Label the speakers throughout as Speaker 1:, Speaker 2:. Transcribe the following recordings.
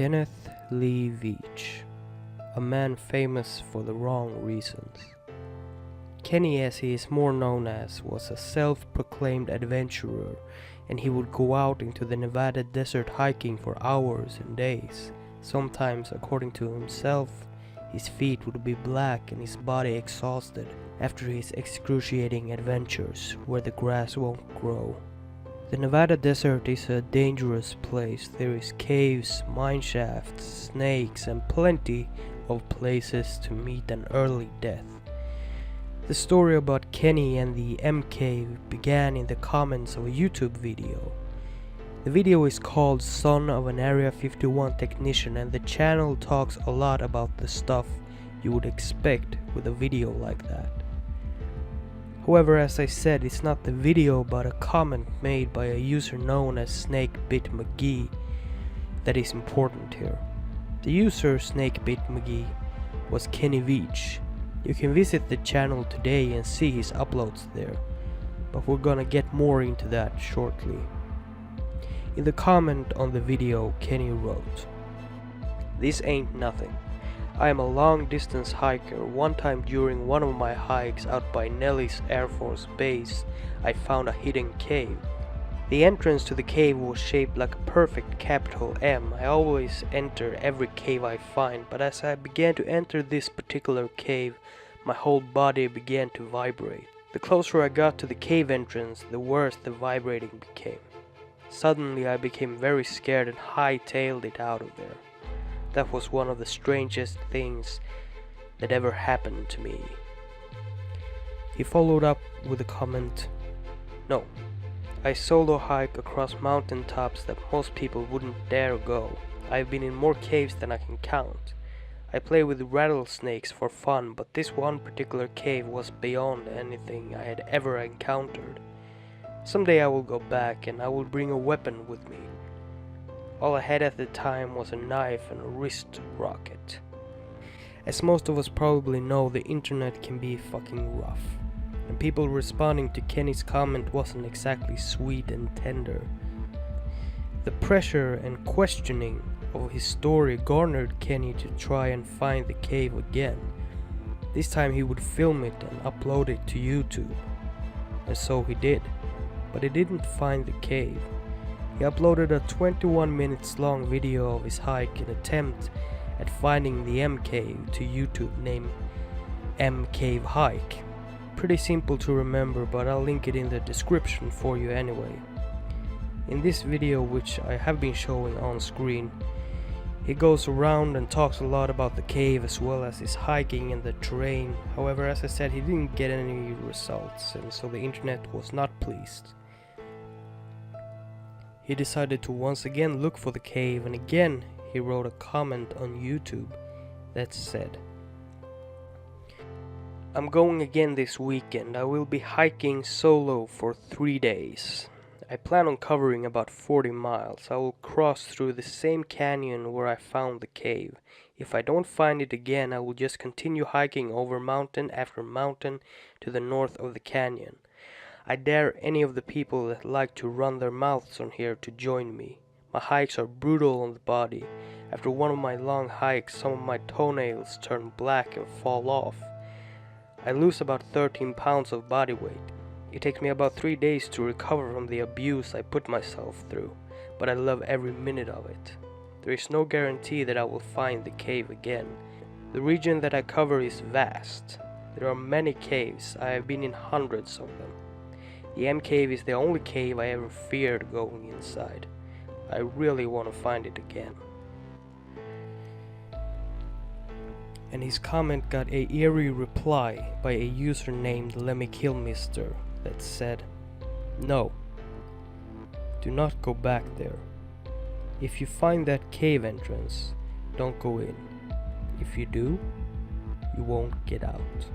Speaker 1: Kenneth Lee Veach, a man famous for the wrong reasons. Kenny, as he is more known as, was a self-proclaimed adventurer, and he would go out into the Nevada desert hiking for hours and days. Sometimes, according to himself, his feet would be black and his body exhausted after his excruciating adventures where the grass won't grow. The Nevada desert is a dangerous place. There is caves, mine shafts, snakes, and plenty of places to meet an early death. The story about Kenny and the M Cave began in the comments of a YouTube video. The video is called Son of an Area 51 Technician, and the channel talks a lot about the stuff you would expect with a video like that. However, as I said, it's not the video but a comment made by a user known as Snakebit McGee that is important here. The user Snakebit McGee was Kenny Veach. You can visit the channel today and see his uploads there, but we're gonna get more into that shortly. In the comment on the video, Kenny wrote, "This ain't nothing. I am a long-distance hiker. One time during one of my hikes out by Nellis Air Force Base, I found a hidden cave. The entrance to the cave was shaped like a perfect capital M. I always enter every cave I find, but as I began to enter this particular cave, my whole body began to vibrate. The closer I got to the cave entrance, the worse the vibrating became. Suddenly I became very scared and hightailed it out of there. That was one of the strangest things that ever happened to me." He followed up with a comment, "No, I solo hike across mountain tops that most people wouldn't dare go. I've been in more caves than I can count. I play with rattlesnakes for fun, but this one particular cave was beyond anything I had ever encountered. Someday I will go back and I will bring a weapon with me. All I had at the time was a knife and a wrist rocket." As most of us probably know, the internet can be fucking rough, and people responding to Kenny's comment wasn't exactly sweet and tender. The pressure and questioning of his story garnered Kenny to try and find the cave again. This time he would film it and upload it to YouTube, and so he did, but he didn't find the cave. He uploaded a 21 minutes long video of his hike in attempt at finding the M Cave to YouTube named M Cave Hike. Pretty simple to remember, but I'll link it in the description for you anyway. In this video, which I have been showing on screen, he goes around and talks a lot about the cave as well as his hiking and the terrain. However, as I said, he didn't get any results, and so the internet was not pleased. He decided to once again look for the cave, and again he wrote a comment on YouTube that said, "I'm going again this weekend. I will be hiking solo for 3 days. I plan on covering about 40 miles. I will cross through the same canyon where I found the cave. If I don't find it again, I will just continue hiking over mountain after mountain to the north of the canyon. I dare any of the people that like to run their mouths on here to join me. My hikes are brutal on the body. After one of my long hikes, some of my toenails turn black and fall off. I lose about 13 pounds of body weight. It takes me about 3 days to recover from the abuse I put myself through, but I love every minute of it. There is no guarantee that I will find the cave again. The region that I cover is vast. There are many caves. I have been in hundreds of them. The M Cave is the only cave I ever feared going inside. I really want to find it again." And his comment got a eerie reply by a user named LemmyKillMister that said, "No, do not go back there. If you find that cave entrance, don't go in. If you do, you won't get out."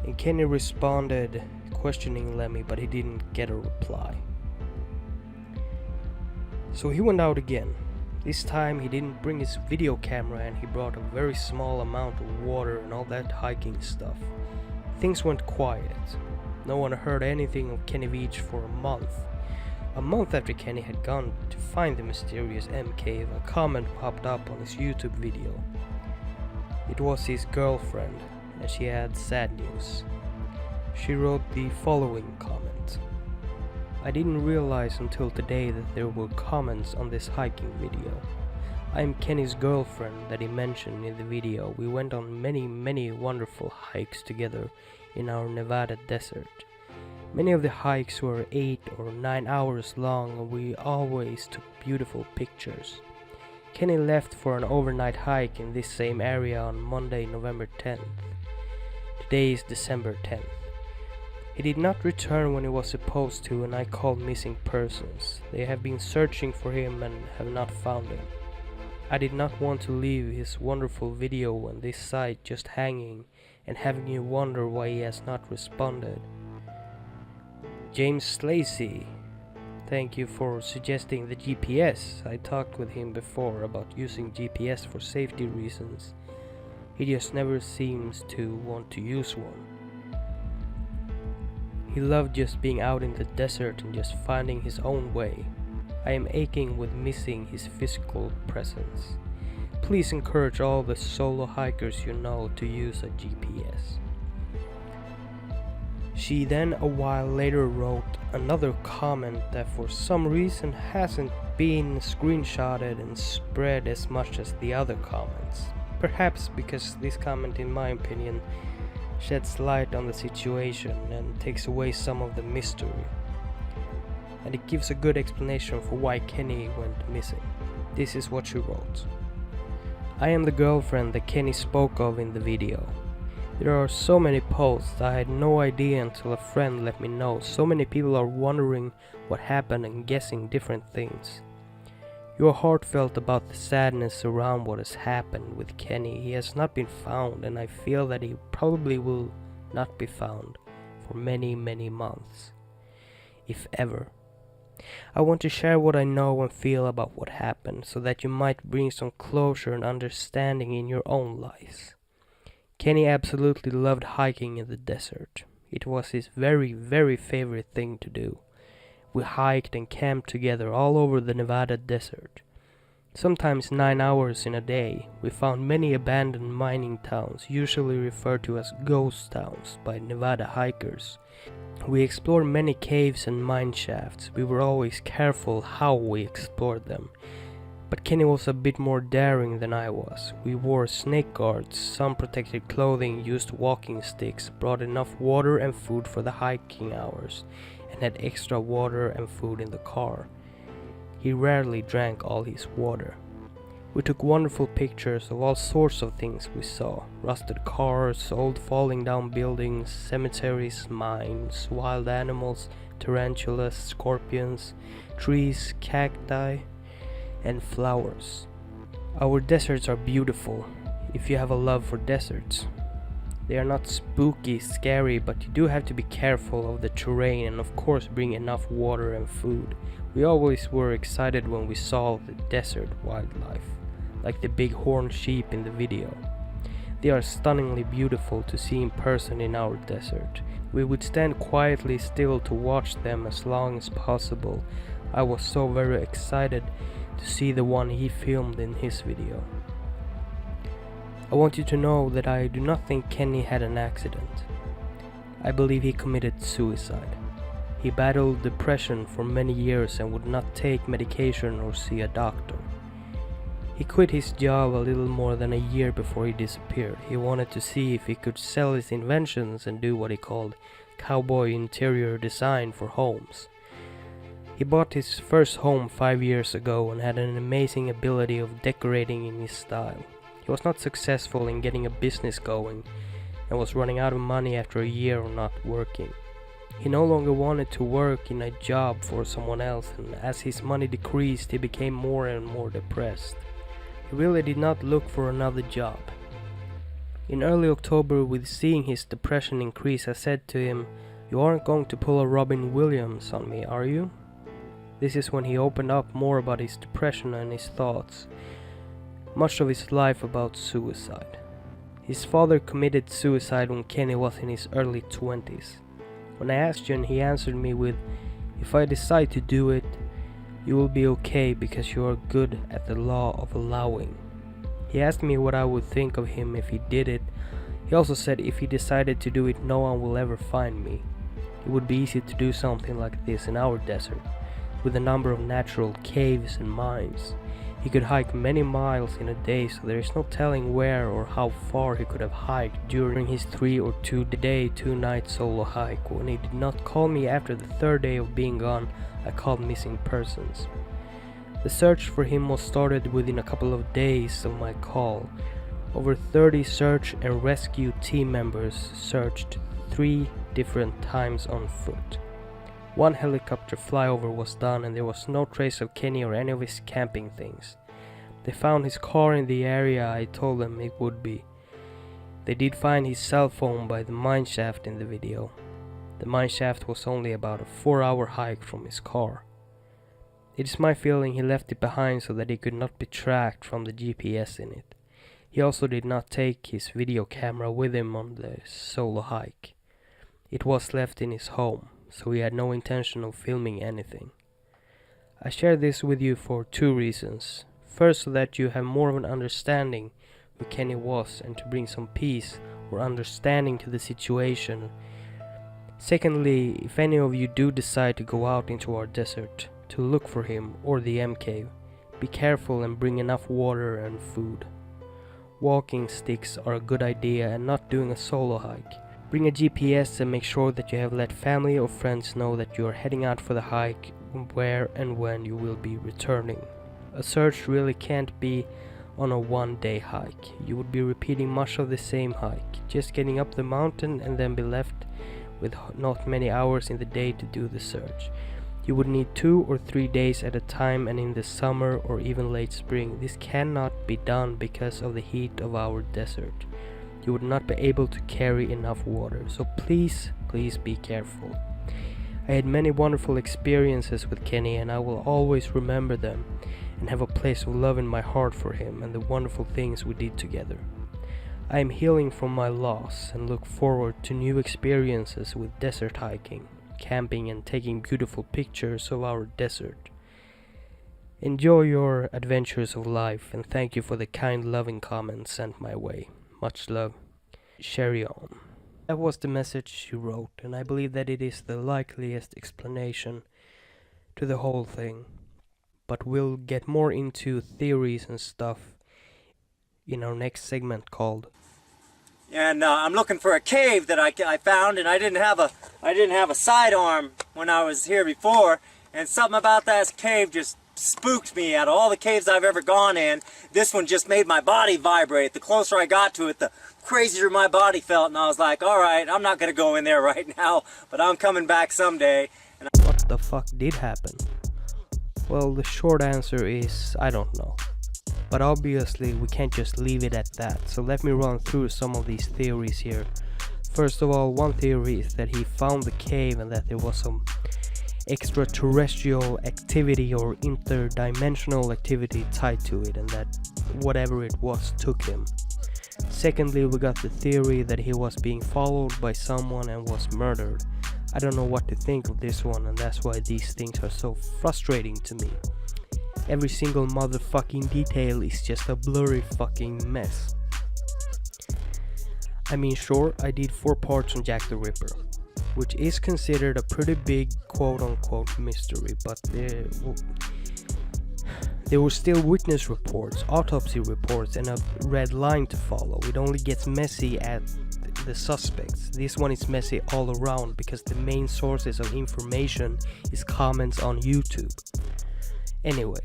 Speaker 1: And Kenny responded questioning Lemmy, but he didn't get a reply. So he went out again. This time he didn't bring his video camera, and he brought a very small amount of water and all that hiking stuff. Things went quiet. No one heard anything of Kenny Veach for a month. A month after Kenny had gone to find the mysterious M cave, a comment popped up on his YouTube video. It was his girlfriend, and she had sad news. She wrote the following comment. I didn't realize until today that there were comments on this hiking video. I am Kenny's girlfriend that he mentioned in the video. We went on many wonderful hikes together in our Nevada desert. Many of the hikes were 8 or 9 hours long, and we always took beautiful pictures. Kenny left for an overnight hike in this same area on Monday, November 10th. Today is December 10th. He did not return when he was supposed to, and I called missing persons. They have been searching for him and have not found him. I did not want to leave his wonderful video on this site just hanging and having you wonder why he has not responded. James Slacy, thank you for suggesting the GPS. I talked with him before about using GPS for safety reasons. He just never seems to want to use one. He loved just being out in the desert and just finding his own way. I am aching with missing his physical presence. Please encourage all the solo hikers you know to use a GPS. She then a while later wrote another comment that for some reason hasn't been screenshotted and spread as much as the other comments. Perhaps because this comment, in my opinion, sheds light on the situation and takes away some of the mystery. And it gives a good explanation for why Kenny went missing. This is what she wrote. I am the girlfriend that Kenny spoke of in the video. There are so many posts, I had no idea until a friend let me know. So many people are wondering what happened and guessing different things. You are heartfelt about the sadness around what has happened with Kenny. He has not been found, and I feel that he probably will not be found for many months, if ever. I want to share what I know and feel about what happened, so that you might bring some closure and understanding in your own lives. Kenny absolutely loved hiking in the desert. It was his very favorite thing to do. We hiked and camped together all over the Nevada desert. Sometimes 9 hours in a day. We found many abandoned mining towns, usually referred to as ghost towns by Nevada hikers. We explored many caves and mine shafts. We were always careful how we explored them. But Kenny was a bit more daring than I was. We wore snake guards, sun protected clothing, used walking sticks, brought enough water and food for the hiking hours, and had extra water and food in the car. He rarely drank all his water. We took wonderful pictures of all sorts of things we saw. Rusted cars, old falling down buildings, cemeteries, mines, wild animals, tarantulas, scorpions, trees, cacti, and flowers. Our deserts are beautiful, if you have a love for deserts. They are not spooky, scary, but you do have to be careful of the terrain and of course bring enough water and food. We always were excited when we saw the desert wildlife, like the big horned sheep in the video. They are stunningly beautiful to see in person in our desert. We would stand quietly still to watch them as long as possible. I was so very excited to see the one he filmed in his video. I want you to know that I do not think Kenny had an accident. I believe he committed suicide. He battled depression for many years and would not take medication or see a doctor. He quit his job a little more than a year before he disappeared. He wanted to see if he could sell his inventions and do what he called cowboy interior design for homes. He bought his first home 5 years ago and had an amazing ability of decorating in his style. He was not successful in getting a business going and was running out of money after a year of not working. He no longer wanted to work in a job for someone else, and as his money decreased, he became more and more depressed. He really did not look for another job. In early October, with seeing his depression increase, I said to him, "You aren't going to pull a Robin Williams on me, are you?" This is when he opened up more about his depression and his thoughts, much of his life about suicide. His father committed suicide when Kenny was in his early 20s. When I asked him, he answered me with, If I decide to do it, you will be okay because you are good at the law of allowing. He asked me what I would think of him if he did it. He also said if he decided to do it, no one will ever find me. It would be easy to do something like this in our desert, with a number of natural caves and mines. He could hike many miles in a day, so there is no telling where or how far he could have hiked during his 3 or 2 day, 2 night solo hike. When he did not call me after the 3rd day of being gone, I called missing persons. The search for him was started within a couple of days of my call. Over 30 search and rescue team members searched 3 different times on foot. 1 helicopter flyover was done and there was no trace of Kenny or any of his camping things. They found his car in the area I told them it would be. They did find his cell phone by the mine shaft in the video. The mine shaft was only about a 4-hour hike from his car. It is my feeling he left it behind so that he could not be tracked from the GPS in it. He also did not take his video camera with him on the solo hike. It was left in his home, so he had no intention of filming anything. I share this with you for 2 reasons. First, so that you have more of an understanding who Kenny was and to bring some peace or understanding to the situation. Secondly, if any of you do decide to go out into our desert to look for him or the M cave, be careful and bring enough water and food. Walking sticks are a good idea and not doing a solo hike. Bring a GPS and make sure that you have let family or friends know that you are heading out for the hike, where and when you will be returning. A search really can't be on a 1-day hike. You would be repeating much of the same hike, just getting up the mountain and then be left with not many hours in the day to do the search. You would need 2 or 3 days at a time, and in the summer or even late spring this cannot be done because of the heat of our desert. You would not be able to carry enough water, so please be careful. I had many wonderful experiences with Kenny and I will always remember them and have a place of love in my heart for him and the wonderful things we did together. I am healing from my loss and look forward to new experiences with desert hiking, camping and taking beautiful pictures of our desert. Enjoy your adventures of life and thank you for the kind loving comments sent my way. Much love. Sherry on. That was the message she wrote, and I believe that it is the likeliest explanation to the whole thing. But we'll get more into theories and stuff in our next segment called.
Speaker 2: And I'm looking for a cave that I found, and I didn't have a sidearm when I was here before, and something about that cave just spooked me. Out of all the caves I've ever gone in, this one just made my body vibrate. The closer I got to it, the crazier my body felt, and I was like, alright, I'm not gonna go in there right now, but I'm coming back someday. And
Speaker 1: what the fuck did happen? Well, the short answer is I don't know. But obviously we can't just leave it at that, so let me run through some of these theories here. First of all, one theory is that he found the cave and that there was some extraterrestrial activity or interdimensional activity tied to it, and that whatever it was took him. Secondly, we got the theory that he was being followed by someone and was murdered. I don't know what to think of this one, and that's why these things are so frustrating to me. Every single motherfucking detail is just a blurry fucking mess. I mean, sure, I did 4 parts on Jack the Ripper, which is considered a pretty big quote-unquote mystery, but there were still witness reports, autopsy reports, and a red line to follow. It only gets messy at the suspects. This one is messy all around because the main sources of information is comments on YouTube. Anyway,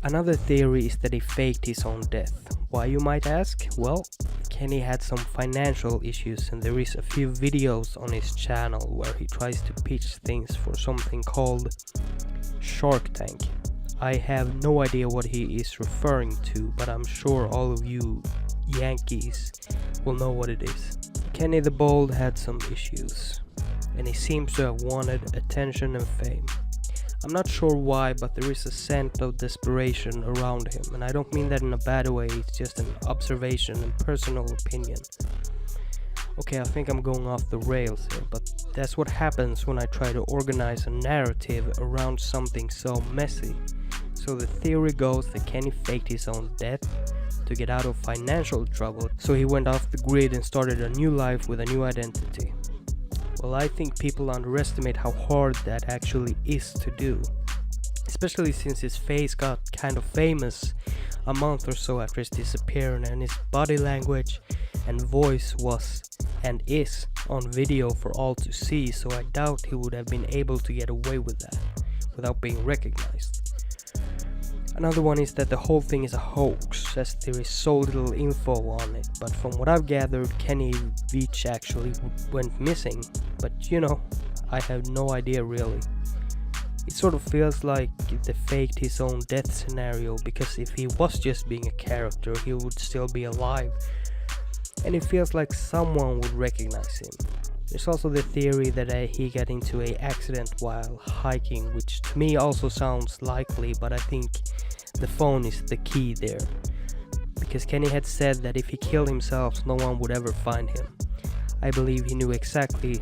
Speaker 1: another theory is that he faked his own death. Why, you might ask? Well, Kenny had some financial issues and there is a few videos on his channel where he tries to pitch things for something called Shark Tank. I have no idea what he is referring to, but I'm sure all of you Yankees will know what it is. Kenny the Bold had some issues, and he seems to have wanted attention and fame. I'm not sure why, but there is a scent of desperation around him, and I don't mean that in a bad way, it's just an observation and personal opinion. Okay, I think I'm going off the rails here, but that's what happens when I try to organize a narrative around something so messy. So the theory goes that Kenny faked his own death to get out of financial trouble, so he went off the grid and started a new life with a new identity. Well, I think people underestimate how hard that actually is to do, especially since his face got kind of famous a month or so after his disappearance, and his body language and voice was and is on video for all to see, so I doubt he would have been able to get away with that without being recognized. Another one is that the whole thing is a hoax, as there is so little info on it, but from what I've gathered, Kenny Veach actually went missing, but I have no idea really. It sort of feels like they faked his own death scenario, because if he was just being a character, he would still be alive, and it feels like someone would recognize him. There's also the theory that he got into an accident while hiking, which to me also sounds likely, but I think the phone is the key there, because Kenny had said that if he killed himself, no one would ever find him. I believe he knew exactly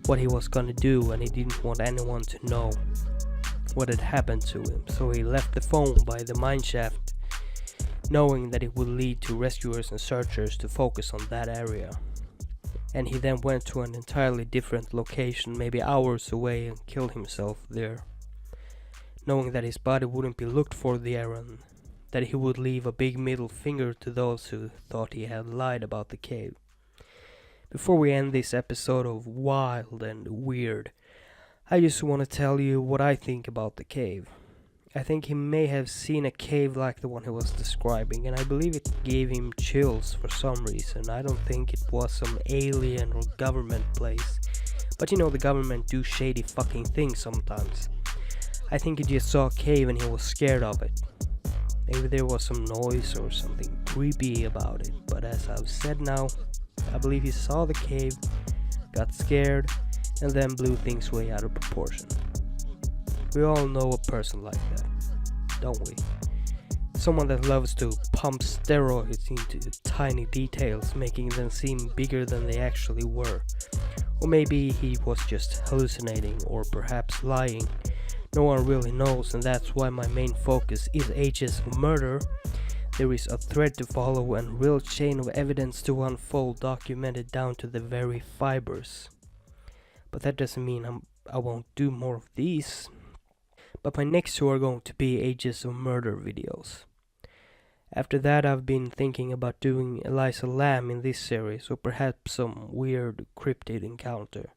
Speaker 1: what he was gonna do, and he didn't want anyone to know what had happened to him, so he left the phone by the mineshaft, knowing that it would lead to rescuers and searchers to focus on that area. And he then went to an entirely different location, maybe hours away, and killed himself there, knowing that his body wouldn't be looked for there, and that he would leave a big middle finger to those who thought he had lied about the cave. Before we end this episode of Wild and Weird, I just want to tell you what I think about the cave. I think he may have seen a cave like the one he was describing, and I believe it gave him chills for some reason. I don't think it was some alien or government place, but the government do shady fucking things sometimes. I think he just saw a cave and he was scared of it. Maybe there was some noise or something creepy about it, but as I've said now, I believe he saw the cave, got scared, and then blew things way out of proportion. We all know a person like that, don't we? Someone that loves to pump steroids into tiny details, making them seem bigger than they actually were. Or maybe he was just hallucinating, or perhaps lying. No one really knows, and that's why my main focus is H's murder. There is a thread to follow and real chain of evidence to unfold, documented down to the very fibers. But that doesn't mean I won't do more of these. But my next two are going to be Ages of Murder videos. After that, I've been thinking about doing Eliza Lamb in this series, or perhaps some weird cryptid encounter.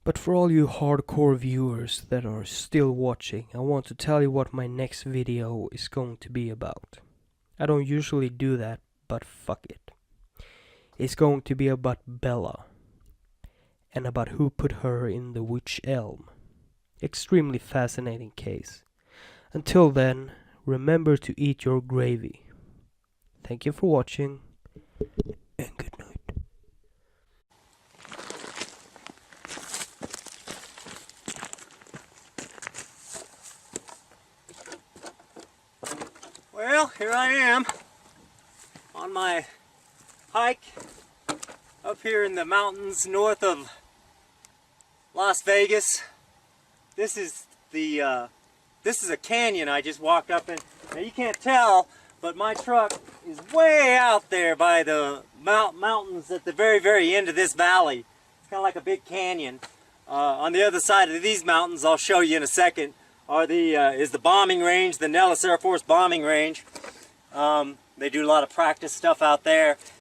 Speaker 1: But for all you hardcore viewers that are still watching, I want to tell you what my next video is going to be about. I don't usually do that, but fuck it. It's going to be about Bella, and about who put her in the witch elm. Extremely fascinating case. Until then, remember to eat your gravy. Thank you for watching, and good night.
Speaker 2: Well, here I am on my hike up here in the mountains north of Las Vegas. This is a canyon I just walked up in. Now you can't tell, but my truck is way out there by the mountains at the very, very end of this valley. It's kind of like a big canyon. On the other side of these mountains, I'll show you in a second, is the bombing range, the Nellis Air Force bombing range. They do a lot of practice stuff out there.